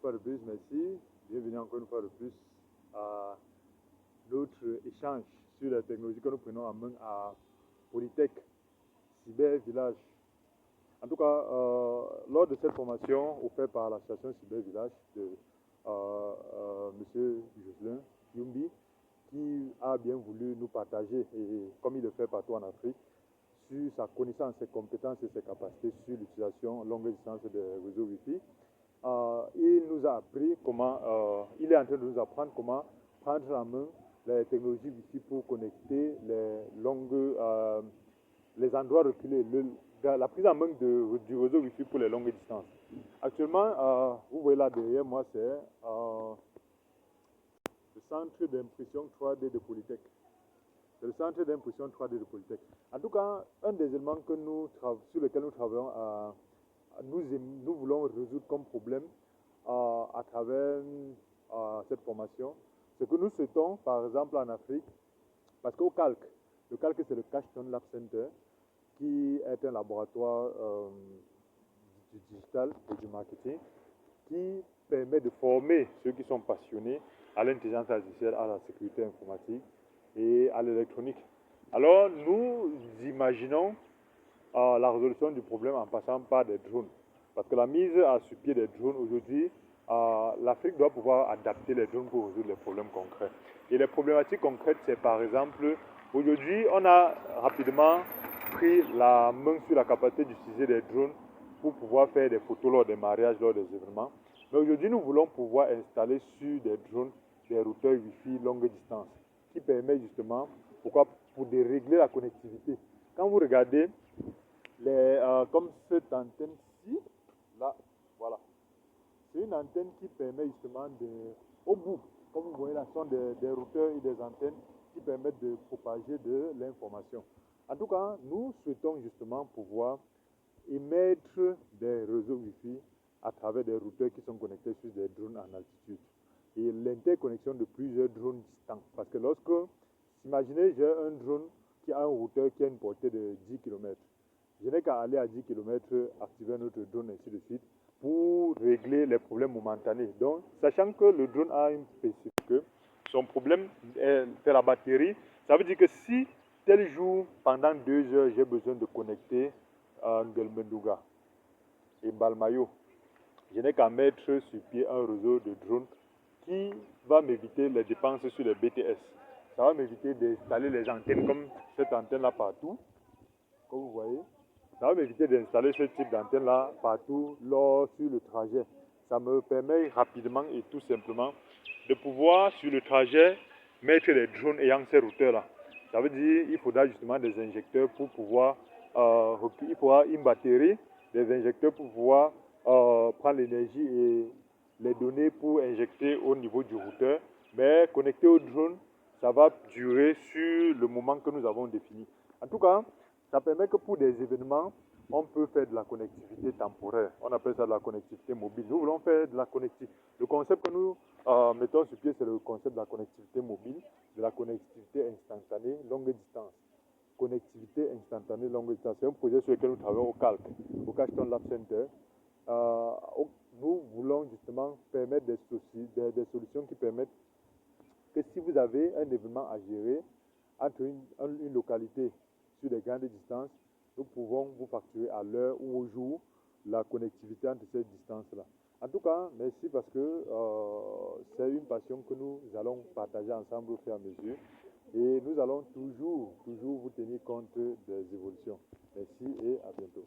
fois de plus, merci. Bienvenue encore une fois de plus à notre échange sur la technologie que nous prenons en main à Polytech Cyber Village. En tout cas, lors de cette formation offerte par l'association Cyber Village de M. Jocelyn Yumbi, qui a bien voulu nous partager, et comme il le fait partout en Afrique, sur sa connaissance, ses compétences et ses capacités sur l'utilisation longue distance des réseaux Wi-Fi. Il nous a appris comment, il est en train de nous apprendre comment prendre en main les technologies Wi-Fi pour connecter les endroits reculés, la prise en main du réseau Wi-Fi pour les longues distances. Actuellement, vous voyez là derrière moi, c'est le centre d'impression 3D de Polytech. C'est le centre d'impression 3D de Polytech. En tout cas, un des éléments sur lesquels nous travaillons, nous voulons résoudre comme problème à travers cette formation, c'est que nous souhaitons, par exemple en Afrique, parce qu'au calque, le calque c'est le Cashton Lab Center, qui est un laboratoire du digital et du marketing, qui permet de former ceux qui sont passionnés à l'intelligence artificielle, à la sécurité informatique et à l'électronique. Alors nous imaginons la résolution du problème en passant par des drones. Parce que la mise sur pied des drones aujourd'hui, l'Afrique doit pouvoir adapter les drones pour résoudre les problèmes concrets. Et les problématiques concrètes, c'est par exemple, aujourd'hui, on a rapidement pris la main sur la capacité d'utiliser des drones pour pouvoir faire des photos lors des mariages, lors des événements. Mais aujourd'hui, nous voulons pouvoir installer sur des drones des routeurs Wi-Fi longue distance qui permet justement, pour dérégler la connectivité. Quand vous regardez, comme cette antenne-ci, là, voilà. C'est une antenne qui permet justement au bout, comme vous voyez là, ce sont des routeurs et des antennes qui permettent de propager de l'information. En tout cas, nous souhaitons justement pouvoir émettre des réseaux Wi-Fi à travers des routeurs qui sont connectés sur des drones en altitude. Et l'interconnexion de plusieurs drones distants. Parce que imaginez, j'ai un drone qui a un routeur qui a une portée de 10 km. Je n'ai qu'à aller à 10 km, activer notre drone, ainsi de suite, pour régler les problèmes momentanés. Donc, sachant que le drone a une spécificité, son problème c'est la batterie, ça veut dire que si tel jour, pendant 2 heures, j'ai besoin de connecter Ngelmendouga et Balmayo, je n'ai qu'à mettre sur pied un réseau de drones qui va m'éviter les dépenses sur les BTS. Ça va m'éviter d'installer les antennes comme cette antenne-là partout, comme vous voyez. Ça va m'éviter d'installer ce type d'antenne-là partout sur le trajet. Ça me permet rapidement et tout simplement de pouvoir, sur le trajet, mettre les drones ayant ces routeurs-là. Ça veut dire qu'il faudra justement des injecteurs pour pouvoir, il faudra une batterie, des injecteurs pour pouvoir prendre l'énergie et les données pour injecter au niveau du routeur. Mais connecté au drone, ça va durer sur le moment que nous avons défini. En tout cas, ça permet que pour des événements, on peut faire de la connectivité temporaire. On appelle ça de la connectivité mobile. Nous voulons faire de la connectivité. Le concept que nous mettons sur pied, c'est le concept de la connectivité mobile, de la connectivité instantanée, longue distance. Connectivité instantanée, longue distance. C'est un projet sur lequel nous travaillons au calque, au Cashton Lab Center. Nous voulons justement permettre des solutions qui permettent que si vous avez un événement à gérer entre une localité sur des grandes distances, nous pouvons vous facturer à l'heure ou au jour la connectivité entre ces distances-là. En tout cas, merci parce que c'est une passion que nous allons partager ensemble au fur et à mesure et nous allons toujours vous tenir compte des évolutions. Merci et à bientôt.